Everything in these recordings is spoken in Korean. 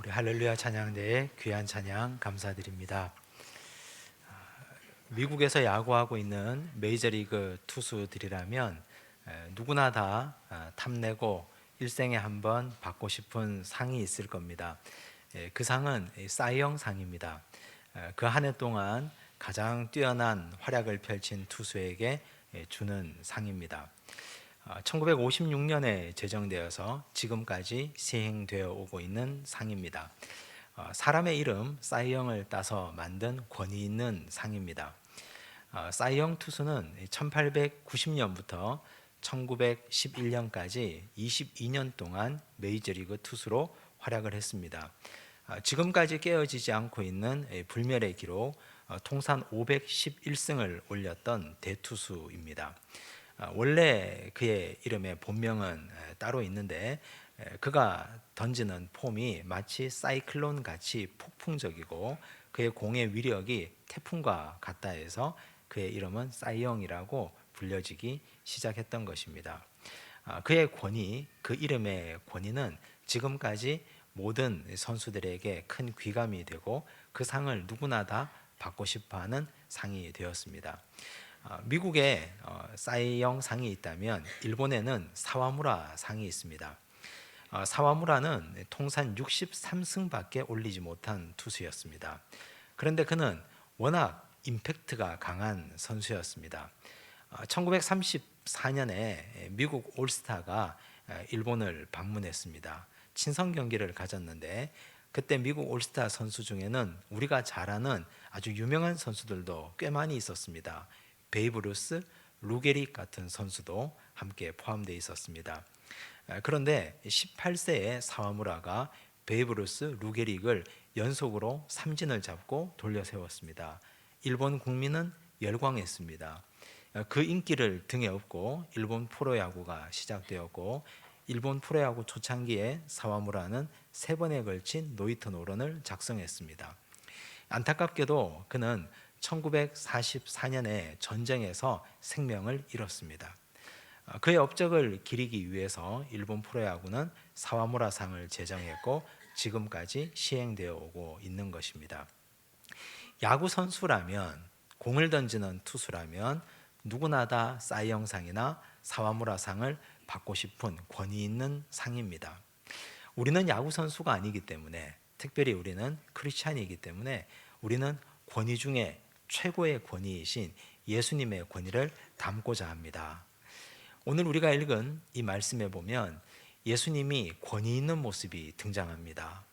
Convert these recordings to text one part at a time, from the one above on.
우리 할렐루야 찬양대의 귀한 찬양 감사드립니다. 미국에서 야구하고 있는 메이저리그 투수들이라면 누구나 다 탐내고 일생에 한번 받고 싶은 상이 있을 겁니다. 그 상은 사이영 상입니다. 그 한 해 동안 가장 뛰어난 활약을 펼친 투수에게 주는 상입니다. 1956년에 제정되어서 지금까지 시행되어 오고 있는 상입니다. 사람의 이름 사이영을 따서 만든 권위 있는 상입니다. 사이영 투수는 1890년부터 1911년까지 22년 동안 메이저리그 투수로 활약을 했습니다. 지금까지 깨어지지 않고 있는 불멸의 기록, 통산 511승을 올렸던 대투수입니다. 원래 그의 이름의 본명은 따로 있는데 그가 던지는 폼이 마치 사이클론 같이 폭풍적이고 그의 공의 위력이 태풍과 같다 해서 그의 이름은 사이영이라고 불려지기 시작했던 것입니다. 그의 권위, 그 이름의 권위는 지금까지 모든 선수들에게 큰 귀감이 되고 그 상을 누구나 다 받고 싶어하는 상이 되었습니다. 미국에 사이영 상이 있다면 일본에는 사와무라 상이 있습니다. 사와무라는 통산 63승밖에 올리지 못한 투수였습니다. 그런데 그는 워낙 임팩트가 강한 선수였습니다. 1934년에 미국 올스타가 일본을 방문했습니다. 친선 경기를 가졌는데 그때 미국 올스타 선수 중에는 우리가 잘 아는 아주 유명한 선수들도 꽤 많이 있었습니다. 베이브 루스, 루게릭 같은 선수도 함께 포함되어 있었습니다. 그런데 18세의 사와무라가 베이브 루스, 루게릭을 연속으로 삼진을 잡고 돌려 세웠습니다. 일본 국민은 열광했습니다. 그 인기를 등에 업고 일본 프로야구가 시작되었고 일본 프로야구 초창기에 사와무라는 3번에 걸친 노히트 노런을 작성했습니다. 안타깝게도 그는 1944년에 전쟁에서 생명을 잃었습니다. 그의 업적을 기리기 위해서 일본 프로야구는 사와무라상을 제정했고 지금까지 시행되어 오고 있는 것입니다. 야구 선수라면, 공을 던지는 투수라면 누구나 다 사이영상이나 사와무라상을 받고 싶은 권위 있는 상입니다. 우리는 야구 선수가 아니기 때문에, 특별히 우리는 크리스찬이기 때문에 우리는 권위 중에 최고의 권위이신 예수님의 권위를 담고자 합니다. 오늘 우리가 읽은 이 말씀에 보면 예수님이 권위 있는 모습이 등장합니다.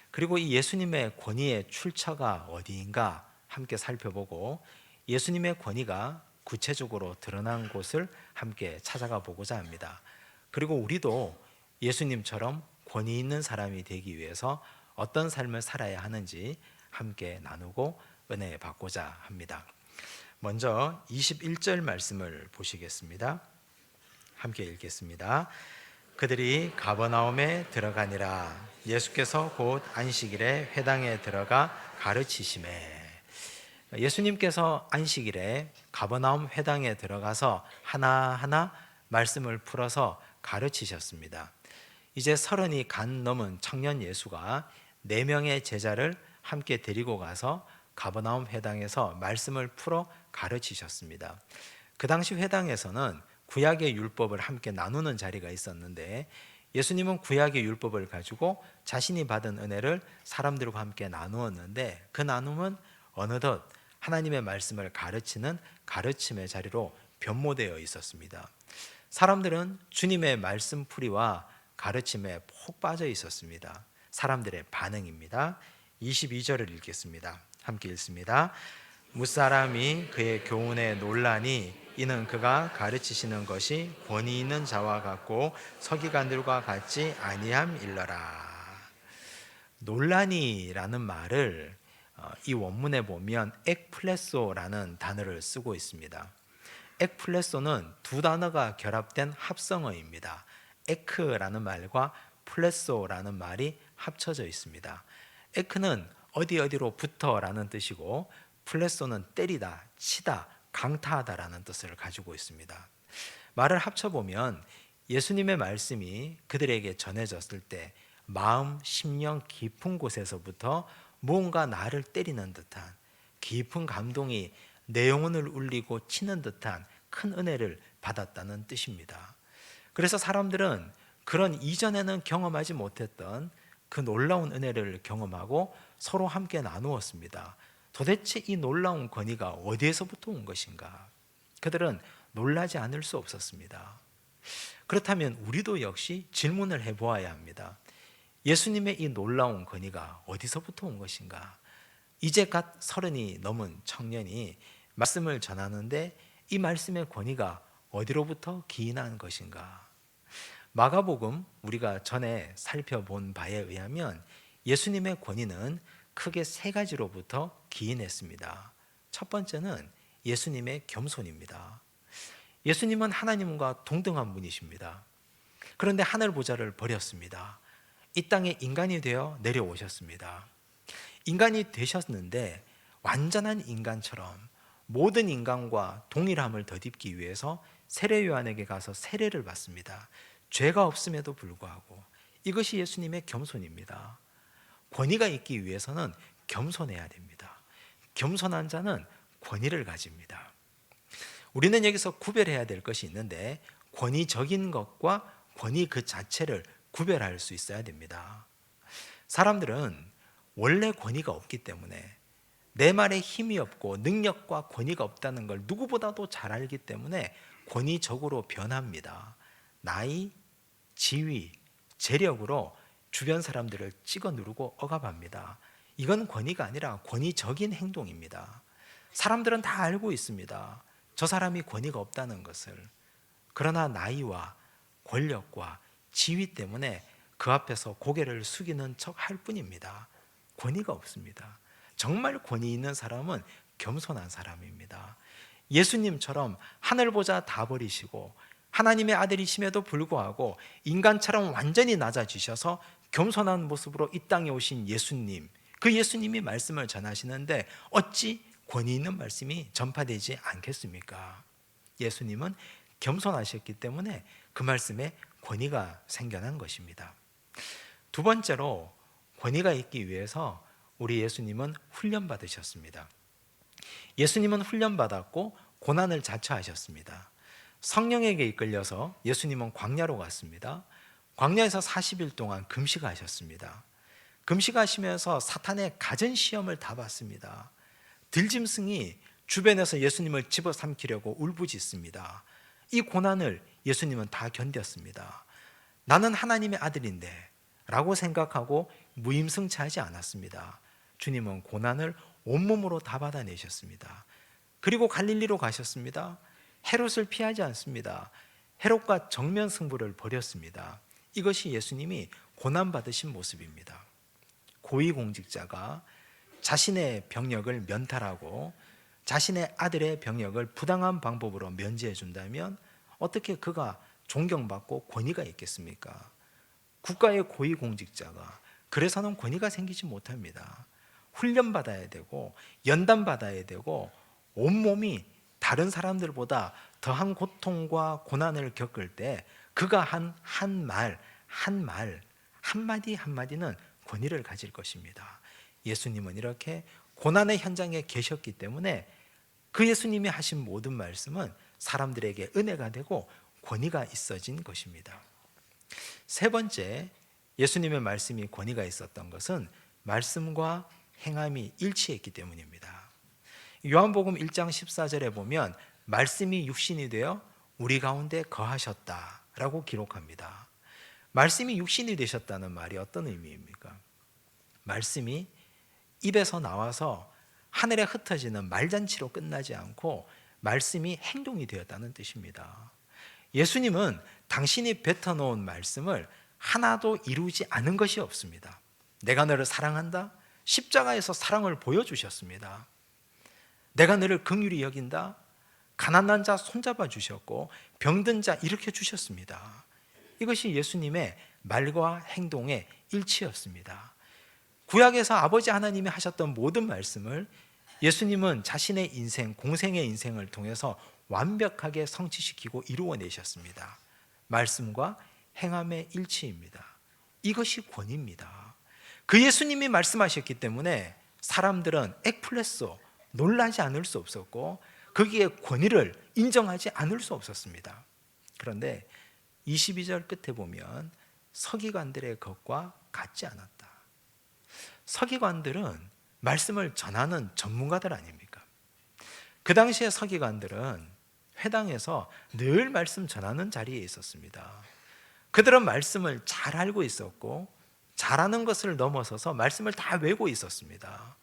그리고 이 예수님의 권위의 출처가 어디인가 함께 살펴보고 예수님의 권위가 구체적으로 드러난 곳을 함께 찾아가 보고자 합니다. 그리고 우리도 예수님처럼 권위 있는 사람이 되기 위해서 어떤 삶을 살아야 하는지 함께 나누고 은혜 받고자 합니다. 먼저 21절 말씀을 보시겠습니다. 함께 읽겠습니다. 그들이 가버나움에 들어가니라. 예수께서 곧 안식일에 회당에 들어가 가르치시매. 예수님께서 안식일에 가버나움 회당에 들어가서 하나하나 말씀을 풀어서 가르치셨습니다. 이제 30이 간 넘은 청년 예수가 4명의 제자를 함께 데리고 가서 가버나움 회당에서 말씀을 풀어 가르치셨습니다. 그 당시 회당에서는 구약의 율법을 함께 나누는 자리가 있었는데 예수님은 구약의 율법을 가지고 자신이 받은 은혜를 사람들과 함께 나누었는데 그 나눔은 어느덧 하나님의 말씀을 가르치는 가르침의 자리로 변모되어 있었습니다. 사람들은 주님의 말씀풀이와 가르침에 푹 빠져 있었습니다. 사람들의 반응입니다. 22절을 읽겠습니다. 함께 읽습니다. 무사람이 그의 교훈에 놀라니 이는 그가 가르치시는 것이 권위 있는 자와 같고 서기관들과 같지 아니함일러라. 논란이라는 말을 이 원문에 보면 엑플레소라는 단어를 쓰고 있습니다. 엑플레소는 2 단어가 결합된 합성어입니다. 에크라는 말과 플레소라는 말이 합쳐져 있습니다. 에크는 어디로 붙어라는 뜻이고 플레소는 때리다, 치다, 강타하다라는 뜻을 가지고 있습니다. 말을 합쳐보면 예수님의 말씀이 그들에게 전해졌을 때 마음, 심령 깊은 곳에서부터 무언가 나를 때리는 듯한 깊은 감동이 내 영혼을 울리고 치는 듯한 큰 은혜를 받았다는 뜻입니다. 그래서 사람들은 그런 이전에는 경험하지 못했던 그 놀라운 은혜를 경험하고 서로 함께 나누었습니다. 도대체 이 놀라운 권위가 어디에서부터 온 것인가? 그들은 놀라지 않을 수 없었습니다. 그렇다면 우리도 역시 질문을 해보아야 합니다. 예수님의 이 놀라운 권위가 어디서부터 온 것인가? 이제 갓 30이 넘은 청년이 말씀을 전하는데 이 말씀의 권위가 어디로부터 기인한 것인가? 마가복음 우리가 전에 살펴본 바에 의하면 예수님의 권위는 크게 세 가지로부터 기인했습니다. 첫 번째는 예수님의 겸손입니다. 예수님은 하나님과 동등한 분이십니다. 그런데 하늘 보좌를 버렸습니다. 이 땅에 인간이 되어 내려오셨습니다. 인간이 되셨는데 완전한 인간처럼 모든 인간과 동일함을 덧입기 위해서 세례 요한에게 가서 세례를 받습니다. 죄가 없음에도 불구하고 이것이 예수님의 겸손입니다. 권위가 있기 위해서는 겸손해야 됩니다. 겸손한 자는 권위를 가집니다. 우리는 여기서 구별해야 될 것이 있는데 권위적인 것과 권위 그 자체를 구별할 수 있어야 됩니다. 사람들은 원래 권위가 없기 때문에 내 말에 힘이 없고 능력과 권위가 없다는 걸 누구보다도 잘 알기 때문에 권위적으로 변합니다. 나이, 지위, 재력으로 주변 사람들을 찍어 누르고 억압합니다. 이건 권위가 아니라 권위적인 행동입니다. 사람들은 다 알고 있습니다. 저 사람이 권위가 없다는 것을. 그러나 나이와 권력과 지위 때문에 그 앞에서 고개를 숙이는 척 할 뿐입니다. 권위가 없습니다. 정말 권위 있는 사람은 겸손한 사람입니다. 예수님처럼 하늘 보좌 다 버리시고 하나님의 아들이심에도 불구하고 인간처럼 완전히 낮아지셔서 겸손한 모습으로 이 땅에 오신 예수님, 그 예수님이 말씀을 전하시는데 어찌 권위 있는 말씀이 전파되지 않겠습니까? 예수님은 겸손하셨기 때문에 그 말씀에 권위가 생겨난 것입니다. 두 번째로 권위가 있기 위해서 우리 예수님은 훈련받으셨습니다. 예수님은 훈련받았고 고난을 자처하셨습니다. 성령에게 이끌려서 예수님은 광야로 갔습니다. 광야에서 40일 동안 금식하셨습니다. 금식하시면서 사탄의 갖은 시험을 다 받습니다. 들짐승이 주변에서 예수님을 집어삼키려고 울부짖습니다. 이 고난을 예수님은 다 견뎠습니다. 나는 하나님의 아들인데 라고 생각하고 무임승차하지 않았습니다. 주님은 고난을 온몸으로 다 받아내셨습니다. 그리고 갈릴리로 가셨습니다. 헤롯을 피하지 않습니다. 헤롯과 정면 승부를 벌였습니다. 이것이 예수님이 고난받으신 모습입니다. 고위공직자가 자신의 병역을 면탈하고 자신의 아들의 병역을 부당한 방법으로 면제해 준다면 어떻게 그가 존경받고 권위가 있겠습니까? 국가의 고위공직자가 그래서는 권위가 생기지 못합니다. 훈련받아야 되고 연단받아야 되고 온몸이 다른 사람들보다 더한 고통과 고난을 겪을 때 그가 한 말, 한마디 한마디는 권위를 가질 것입니다. 예수님은 이렇게 고난의 현장에 계셨기 때문에 그 예수님이 하신 모든 말씀은 사람들에게 은혜가 되고 권위가 있어진 것입니다. 세 번째, 예수님의 말씀이 권위가 있었던 것은 말씀과 행함이 일치했기 때문입니다. 요한복음 1장 14절에 보면 말씀이 육신이 되어 우리 가운데 거하셨다라고 기록합니다. 말씀이 육신이 되셨다는 말이 어떤 의미입니까? 말씀이 입에서 나와서 하늘에 흩어지는 말잔치로 끝나지 않고 말씀이 행동이 되었다는 뜻입니다. 예수님은 당신이 뱉어놓은 말씀을 하나도 이루지 않은 것이 없습니다. 내가 너를 사랑한다? 십자가에서 사랑을 보여주셨습니다. 내가 너를 긍휼히 여긴다? 가난한 자 손잡아 주셨고 병든 자 일으켜 주셨습니다. 이것이 예수님의 말과 행동의 일치였습니다. 구약에서 아버지 하나님이 하셨던 모든 말씀을 예수님은 자신의 인생, 공생의 인생을 통해서 완벽하게 성취시키고 이루어내셨습니다. 말씀과 행함의 일치입니다. 이것이 권위입니다. 그 예수님이 말씀하셨기 때문에 사람들은 엑플레소 놀라지 않을 수 없었고 거기에 권위를 인정하지 않을 수 없었습니다. 그런데 22절 끝에 보면 서기관들의 것과 같지 않았다. 서기관들은 말씀을 전하는 전문가들 아닙니까? 그 당시에 서기관들은 회당에서 늘 말씀 전하는 자리에 있었습니다. 그들은 말씀을 잘 알고 있었고 잘하는 것을 넘어서서 말씀을 다 외고 있었습니다.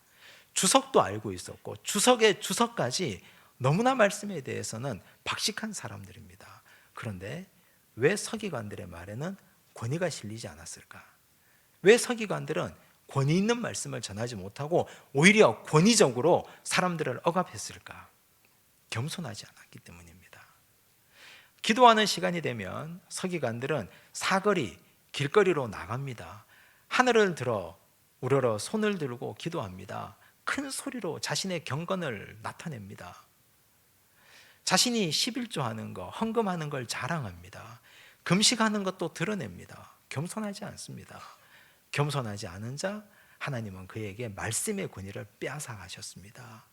주석도 알고 있었고 주석의 주석까지 너무나 말씀에 대해서는 박식한 사람들입니다. 그런데 왜 서기관들의 말에는 권위가 실리지 않았을까? 왜 서기관들은 권위 있는 말씀을 전하지 못하고 오히려 권위적으로 사람들을 억압했을까? 겸손하지 않았기 때문입니다. 기도하는 시간이 되면 서기관들은 사거리, 길거리로 나갑니다. 하늘을 들어 우러러 손을 들고 기도합니다. 큰 소리로 자신의 경건을 나타냅니다. 자신이 11조하는 거, 헌금하는 걸 자랑합니다. 금식하는 것도 드러냅니다. 겸손하지 않습니다. 겸손하지 않은 자, 하나님은 그에게 말씀의 권위를 빼앗아 가셨습니다.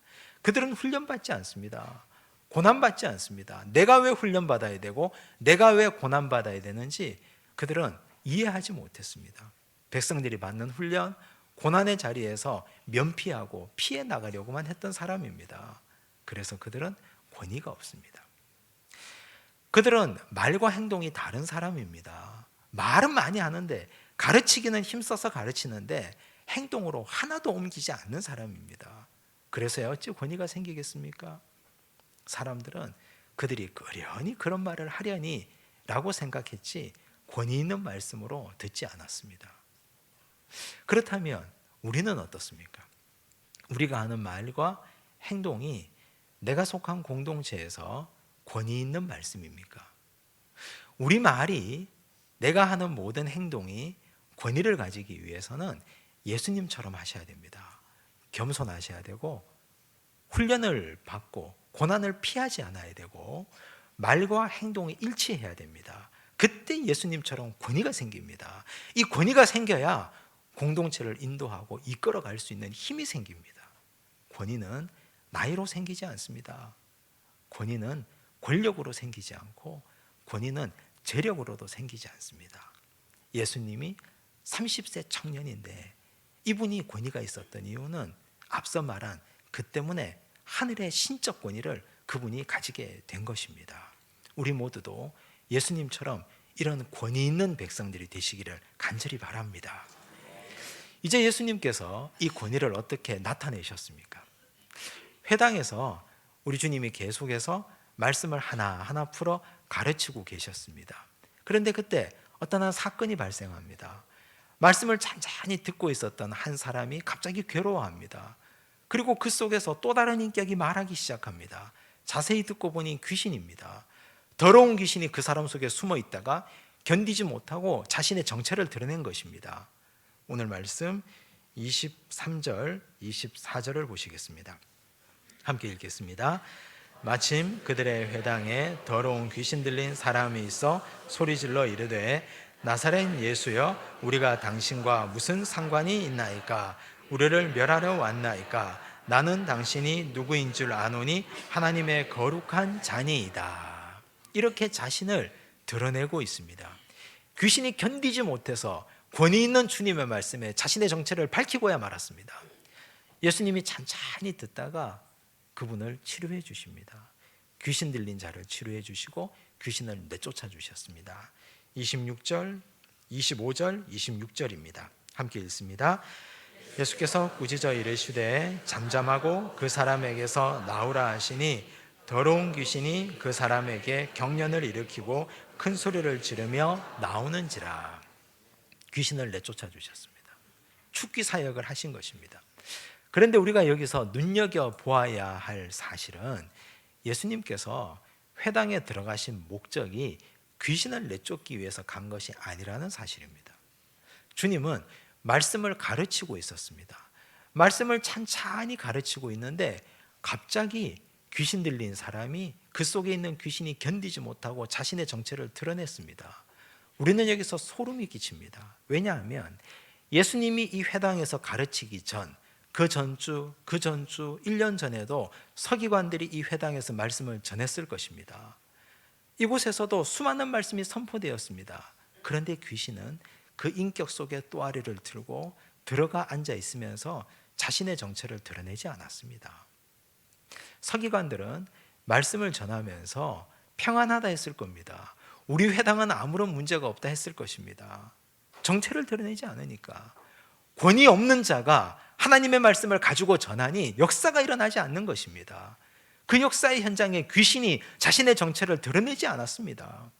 그들은 훈련받지 않습니다. 고난받지 않습니다. 내가 왜 훈련받아야 되고 내가 왜 고난받아야 되는지 그들은 이해하지 못했습니다. 백성들이 받는 훈련, 고난의 자리에서 면피하고 피해 나가려고만 했던 사람입니다. 그래서 그들은 권위가 없습니다. 그들은 말과 행동이 다른 사람입니다. 말은 많이 하는데 가르치기는 힘써서 가르치는데 행동으로 하나도 옮기지 않는 사람입니다. 그래서 어찌 권위가 생기겠습니까? 사람들은 그들이 어련히 그런 말을 하려니 라고 생각했지 권위 있는 말씀으로 듣지 않았습니다. 그렇다면 우리는 어떻습니까? 우리가 하는 말과 행동이 내가 속한 공동체에서 권위 있는 말씀입니까? 우리 말이, 내가 하는 모든 행동이 권위를 가지기 위해서는 예수님처럼 하셔야 됩니다. 겸손하셔야 되고 훈련을 받고 고난을 피하지 않아야 되고 말과 행동이 일치해야 됩니다. 그때 예수님처럼 권위가 생깁니다. 이 권위가 생겨야 공동체를 인도하고 이끌어갈 수 있는 힘이 생깁니다. 권위는 나이로 생기지 않습니다. 권위는 권력으로 생기지 않고 권위는 재력으로도 생기지 않습니다. 예수님이 30세 청년인데 이분이 권위가 있었던 이유는 앞서 말한 그 때문에 하늘의 신적 권위를 그분이 가지게 된 것입니다. 우리 모두도 예수님처럼 이런 권위 있는 백성들이 되시기를 간절히 바랍니다. 이제 예수님께서 이 권위를 어떻게 나타내셨습니까? 회당에서 우리 주님이 계속해서 말씀을 하나하나 풀어 가르치고 계셨습니다. 그런데 그때 어떤 한 사건이 발생합니다. 말씀을 잔잔히 듣고 있었던 한 사람이 갑자기 괴로워합니다. 그리고 그 속에서 또 다른 인격이 말하기 시작합니다. 자세히 듣고 보니 귀신입니다. 더러운 귀신이 그 사람 속에 숨어 있다가 견디지 못하고 자신의 정체를 드러낸 것입니다. 오늘 말씀 23절, 24절을 보시겠습니다. 함께 읽겠습니다. 마침 그들의 회당에 더러운 귀신 들린 사람이 있어 소리질러 이르되 나사렛 예수여 우리가 당신과 무슨 상관이 있나이까? 우리를 멸하려 왔나이까? 나는 당신이 누구인 줄 아노니 하나님의 거룩한 자니이다. 이렇게 자신을 드러내고 있습니다. 귀신이 견디지 못해서 권위 있는 주님의 말씀에 자신의 정체를 밝히고야 말았습니다. 예수님이 찬찬히 듣다가 그분을 치료해 주십니다. 귀신 들린 자를 치료해 주시고 귀신을 내쫓아 주셨습니다. 26절, 25절, 26절입니다. 함께 읽습니다. 예수께서 꾸짖어 이르시되 잠잠하고 그 사람에게서 나오라 하시니 더러운 귀신이 그 사람에게 경련을 일으키고 큰 소리를 지르며 나오는지라. 귀신을 내쫓아 주셨습니다. 축기 사역을 하신 것입니다. 그런데 우리가 여기서 눈여겨보아야 할 사실은 예수님께서 회당에 들어가신 목적이 귀신을 내쫓기 위해서 간 것이 아니라는 사실입니다. 주님은 말씀을 가르치고 있었습니다. 말씀을 찬찬히 가르치고 있는데 갑자기 귀신 들린 사람이 그 속에 있는 귀신이 견디지 못하고 자신의 정체를 드러냈습니다. 우리는 여기서 소름이 끼칩니다. 왜냐하면 예수님이 이 회당에서 가르치기 전, 그 전주, 1년 전에도 서기관들이 이 회당에서 말씀을 전했을 것입니다. 이곳에서도 수많은 말씀이 선포되었습니다. 그런데 귀신은 그 인격 속에 또아리를 들고 들어가 앉아 있으면서 자신의 정체를 드러내지 않았습니다. 서기관들은 말씀을 전하면서 평안하다 했을 겁니다. 우리 회당은 아무런 문제가 없다 했을 것입니다. 정체를 드러내지 않으니까. 권위 없는 자가 하나님의 말씀을 가지고 전하니 역사가 일어나지 않는 것입니다. 그 역사의 현장에 귀신이 자신의 정체를 드러내지 않았습니다.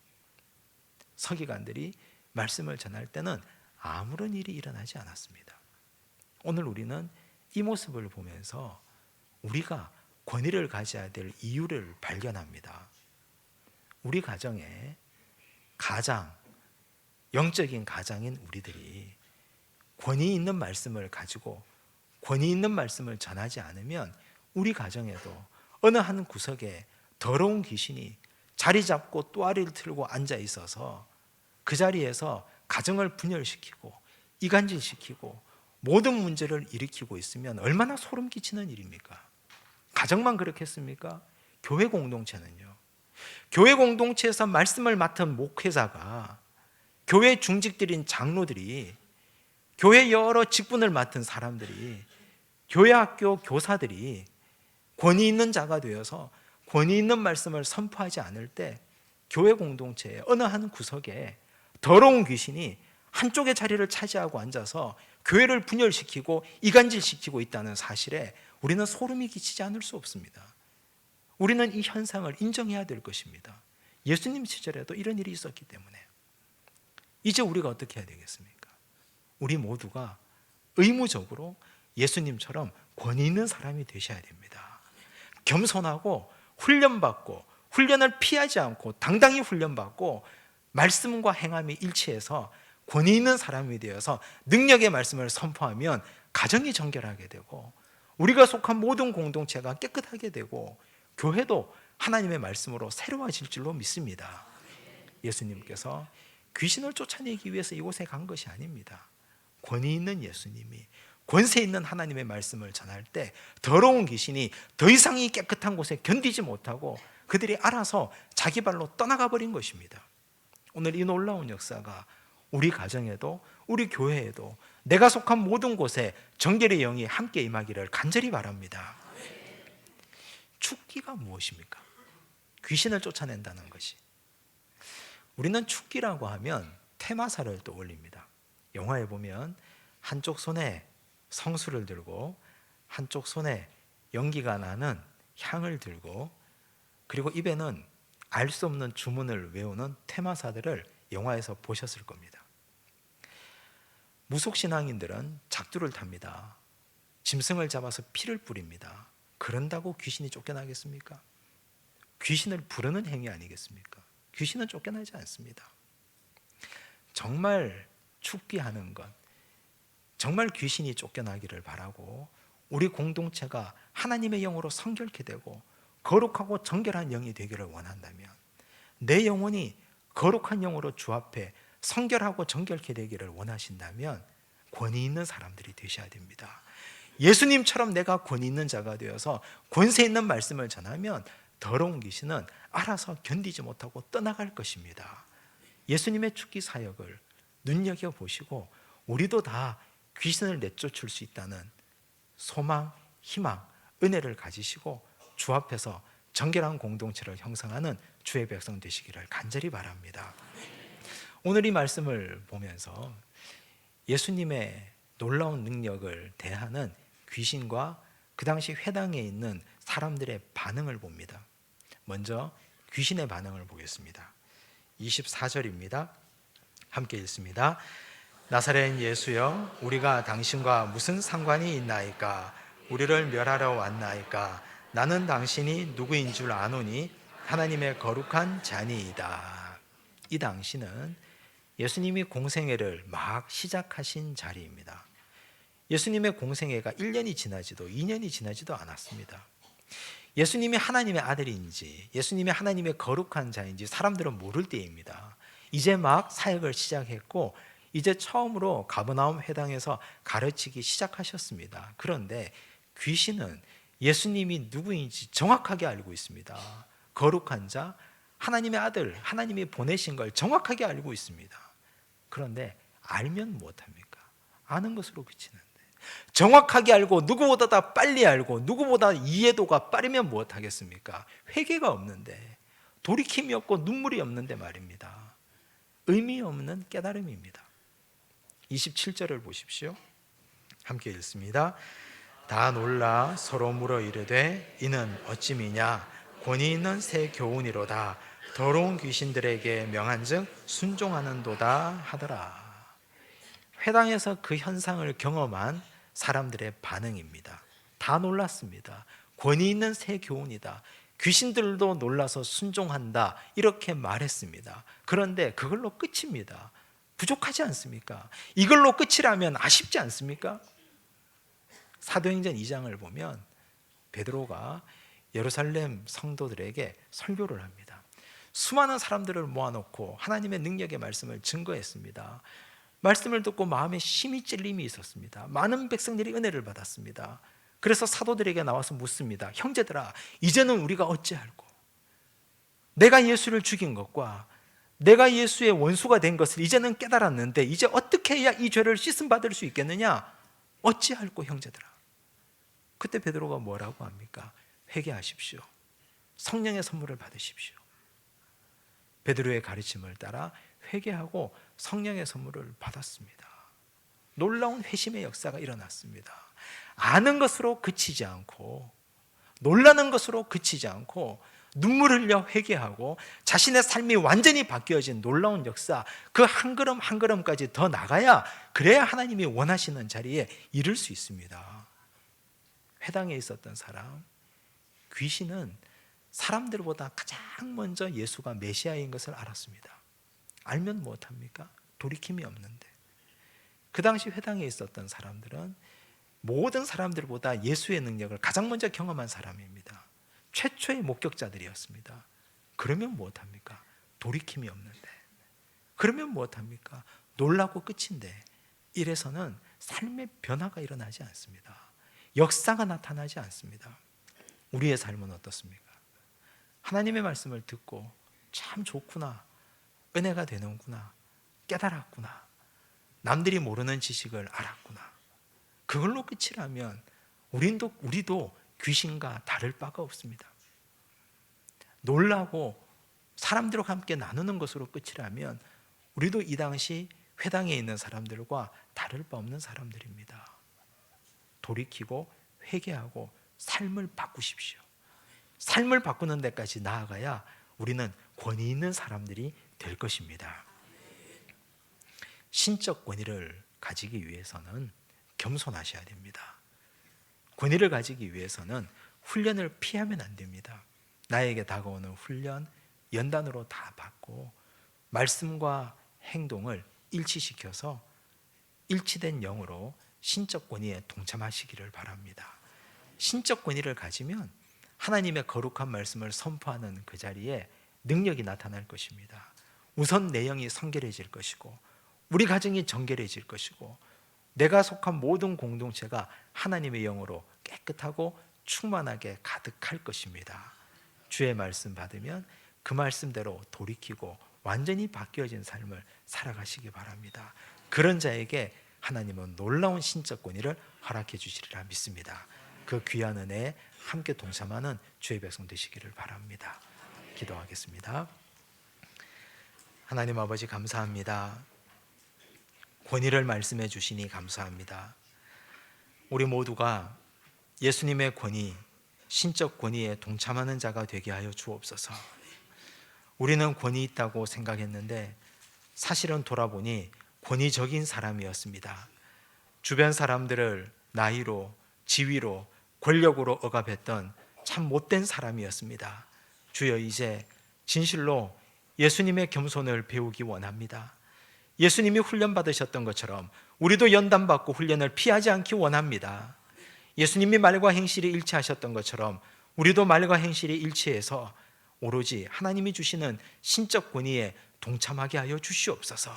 서기관들이 말씀을 전할 때는 아무런 일이 일어나지 않았습니다. 오늘 우리는 이 모습을 보면서 우리가 권위를 가져야 될 이유를 발견합니다. 우리 가정에 가장, 영적인 가장인 우리들이 권위 있는 말씀을 가지고 권위 있는 말씀을 전하지 않으면 우리 가정에도 어느 한 구석에 더러운 귀신이 자리 잡고 또아리를 틀고 앉아 있어서 그 자리에서 가정을 분열시키고 이간질시키고 모든 문제를 일으키고 있으면 얼마나 소름 끼치는 일입니까? 가정만 그렇겠습니까? 교회 공동체는요. 교회 공동체에서 말씀을 맡은 목회자가, 교회 중직들인 장로들이, 교회 여러 직분을 맡은 사람들이, 교회 학교 교사들이 권위 있는 자가 되어서 권위 있는 말씀을 선포하지 않을 때 교회 공동체의 어느 한 구석에 더러운 귀신이 한쪽의 자리를 차지하고 앉아서 교회를 분열시키고 이간질시키고 있다는 사실에 우리는 소름이 끼치지 않을 수 없습니다. 우리는 이 현상을 인정해야 될 것입니다. 예수님 시절에도 이런 일이 있었기 때문에. 이제 우리가 어떻게 해야 되겠습니까? 우리 모두가 의무적으로 예수님처럼 권위 있는 사람이 되셔야 됩니다. 겸손하고 훈련받고 훈련을 피하지 않고 당당히 훈련받고 말씀과 행함이 일치해서 권위 있는 사람이 되어서 능력의 말씀을 선포하면 가정이 정결하게 되고 우리가 속한 모든 공동체가 깨끗하게 되고 교회도 하나님의 말씀으로 새로워질 줄로 믿습니다. 예수님께서 귀신을 쫓아내기 위해서 이곳에 간 것이 아닙니다. 권위 있는 예수님이 권세 있는 하나님의 말씀을 전할 때 더러운 귀신이 더 이상 이 깨끗한 곳에 견디지 못하고 그들이 알아서 자기 발로 떠나가 버린 것입니다. 오늘 이 놀라운 역사가 우리 가정에도 우리 교회에도 내가 속한 모든 곳에 정결의 영이 함께 임하기를 간절히 바랍니다. 축기가 무엇입니까? 귀신을 쫓아낸다는 것이. 우리는 축기라고 하면 테마사를 떠올립니다. 영화에 보면 한쪽 손에 성수를 들고 한쪽 손에 연기가 나는 향을 들고 그리고 입에는 알 수 없는 주문을 외우는 테마사들을 영화에서 보셨을 겁니다. 무속신앙인들은 작두를 탑니다. 짐승을 잡아서 피를 뿌립니다. 그런다고 귀신이 쫓겨나겠습니까? 귀신을 부르는 행위 아니겠습니까? 귀신은 쫓겨나지 않습니다. 정말 축기하는 것, 정말 귀신이 쫓겨나기를 바라고 우리 공동체가 하나님의 영으로 성결케 되고 거룩하고 정결한 영이 되기를 원한다면 내 영혼이 거룩한 영으로 주 앞에 성결하고 정결케 되기를 원하신다면 권위 있는 사람들이 되셔야 됩니다. 예수님처럼 내가 권위 있는 자가 되어서 권세 있는 말씀을 전하면 더러운 귀신은 알아서 견디지 못하고 떠나갈 것입니다. 예수님의 축기 사역을 눈여겨보시고 우리도 다 귀신을 내쫓을 수 있다는 소망, 희망, 은혜를 가지시고 주 앞에서 정결한 공동체를 형성하는 주의 백성 되시기를 간절히 바랍니다. 오늘 이 말씀을 보면서 예수님의 놀라운 능력을 대하는 귀신과 그 당시 회당에 있는 사람들의 반응을 봅니다. 먼저 귀신의 반응을 보겠습니다. 24절입니다. 함께 읽습니다. 나사렛 예수여, 우리가 당신과 무슨 상관이 있나이까? 우리를 멸하러 왔나이까? 나는 당신이 누구인 줄 아노니 하나님의 거룩한 자니이다. 이 당시는 예수님이 공생애를 막 시작하신 자리입니다. 예수님의 공생애가 1년이 지나지도 2년이 지나지도 않았습니다. 예수님이 하나님의 아들인지 예수님이 하나님의 거룩한 자인지 사람들은 모를 때입니다. 이제 막 사역을 시작했고 이제 처음으로 가버나움 회당에서 가르치기 시작하셨습니다. 그런데 귀신은 예수님이 누구인지 정확하게 알고 있습니다. 거룩한 자, 하나님의 아들, 하나님이 보내신 걸 정확하게 알고 있습니다. 그런데 알면 무엇합니까? 아는 것으로 그치는데, 정확하게 알고 누구보다 다 빨리 알고 누구보다 이해도가 빠르면 무엇하겠습니까? 회개가 없는데, 돌이킴이 없고 눈물이 없는데 말입니다. 의미 없는 깨달음입니다. 27절을 보십시오. 함께 읽습니다. 다 놀라 서로 물어 이르되 이는 어찌미냐? 권위 있는 새 교훈이로다. 더러운 귀신들에게 명한즉 순종하는도다 하더라. 회당에서 그 현상을 경험한 사람들의 반응입니다. 다 놀랐습니다. 권위 있는 새 교훈이다. 귀신들도 놀라서 순종한다. 이렇게 말했습니다. 그런데 그걸로 끝입니다. 부족하지 않습니까? 이걸로 끝이라면 아쉽지 않습니까? 사도행전 2장을 보면 베드로가 예루살렘 성도들에게 설교를 합니다. 수많은 사람들을 모아놓고 하나님의 능력의 말씀을 증거했습니다. 말씀을 듣고 마음에 심히 찔림이 있었습니다. 많은 백성들이 은혜를 받았습니다. 그래서 사도들에게 나와서 묻습니다. 형제들아, 이제는 우리가 어찌할꼬? 내가 예수를 죽인 것과 내가 예수의 원수가 된 것을 이제는 깨달았는데 이제 어떻게 해야 이 죄를 씻음 받을 수 있겠느냐? 어찌할꼬 형제들아? 그때 베드로가 뭐라고 합니까? 회개하십시오. 성령의 선물을 받으십시오. 베드로의 가르침을 따라 회개하고 성령의 선물을 받았습니다. 놀라운 회심의 역사가 일어났습니다. 아는 것으로 그치지 않고, 놀라는 것으로 그치지 않고, 눈물을 흘려 회개하고 자신의 삶이 완전히 바뀌어진 놀라운 역사, 그 한 걸음 한 걸음까지 더 나가야, 그래야 하나님이 원하시는 자리에 이를 수 있습니다. 회당에 있었던 사람, 귀신은 사람들보다 가장 먼저 예수가 메시아인 것을 알았습니다. 알면 무엇합니까? 돌이킴이 없는데. 그 당시 회당에 있었던 사람들은 모든 사람들보다 예수의 능력을 가장 먼저 경험한 사람입니다. 최초의 목격자들이었습니다. 그러면 무엇합니까? 돌이킴이 없는데. 그러면 무엇합니까? 놀라고 끝인데. 이래서는 삶의 변화가 일어나지 않습니다. 역사가 나타나지 않습니다. 우리의 삶은 어떻습니까? 하나님의 말씀을 듣고 참 좋구나, 은혜가 되는구나, 깨달았구나, 남들이 모르는 지식을 알았구나, 그걸로 끝이라면 우리도 귀신과 다를 바가 없습니다. 놀라고 사람들과 함께 나누는 것으로 끝이라면 우리도 이 당시 회당에 있는 사람들과 다를 바 없는 사람들입니다. 돌이키고 회개하고 삶을 바꾸십시오. 삶을 바꾸는 데까지 나아가야 우리는 권위 있는 사람들이 될 것입니다. 신적 권위를 가지기 위해서는 겸손하셔야 됩니다. 권위를 가지기 위해서는 훈련을 피하면 안 됩니다. 나에게 다가오는 훈련, 연단으로 다 받고 말씀과 행동을 일치시켜서 일치된 영으로 신적 권위에 동참하시기를 바랍니다. 신적 권위를 가지면 하나님의 거룩한 말씀을 선포하는 그 자리에 능력이 나타날 것입니다. 우선 내 영이 성결해질 것이고, 우리 가정이 정결해질 것이고, 내가 속한 모든 공동체가 하나님의 영으로 깨끗하고 충만하게 가득할 것입니다. 주의 말씀 받으면 그 말씀대로 돌이키고 완전히 바뀌어진 삶을 살아가시기 바랍니다. 그런 자에게 하나님은 놀라운 신적 권위를 허락해 주시리라 믿습니다. 그 귀한 은혜에 함께 동참하는 주의 백성 되시기를 바랍니다. 기도하겠습니다. 하나님 아버지, 감사합니다. 권위를 말씀해 주시니 감사합니다. 우리 모두가 예수님의 권위, 신적 권위에 동참하는 자가 되게 하여 주옵소서. 우리는 권위 있다고 생각했는데 사실은 돌아보니 권위적인 사람이었습니다. 주변 사람들을 나이로, 지위로, 권력으로 억압했던 참 못된 사람이었습니다. 주여, 이제 진실로 예수님의 겸손을 배우기 원합니다. 예수님이 훈련받으셨던 것처럼 우리도 연단받고 훈련을 피하지 않기 원합니다. 예수님이 말과 행실이 일치하셨던 것처럼 우리도 말과 행실이 일치해서 오로지 하나님이 주시는 신적 권위에 동참하게 하여 주시옵소서.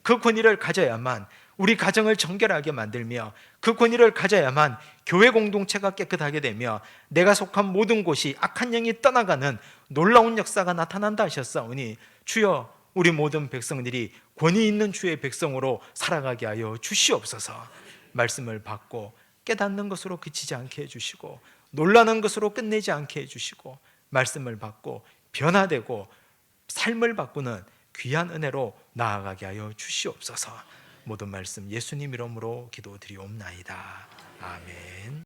그 권위를 가져야만 우리 가정을 정결하게 만들며, 그 권위를 가져야만 교회 공동체가 깨끗하게 되며 내가 속한 모든 곳이 악한 영이 떠나가는 놀라운 역사가 나타난다 하셨사오니, 주여 우리 모든 백성들이 권위 있는 주의 백성으로 살아가게 하여 주시옵소서. 말씀을 받고 깨닫는 것으로 그치지 않게 해주시고, 놀라는 것으로 끝내지 않게 해주시고, 말씀을 받고 변화되고 삶을 바꾸는 귀한 은혜로 나아가게 하여 주시옵소서. 모든 말씀 예수님 이름으로 기도드리옵나이다. 아멘.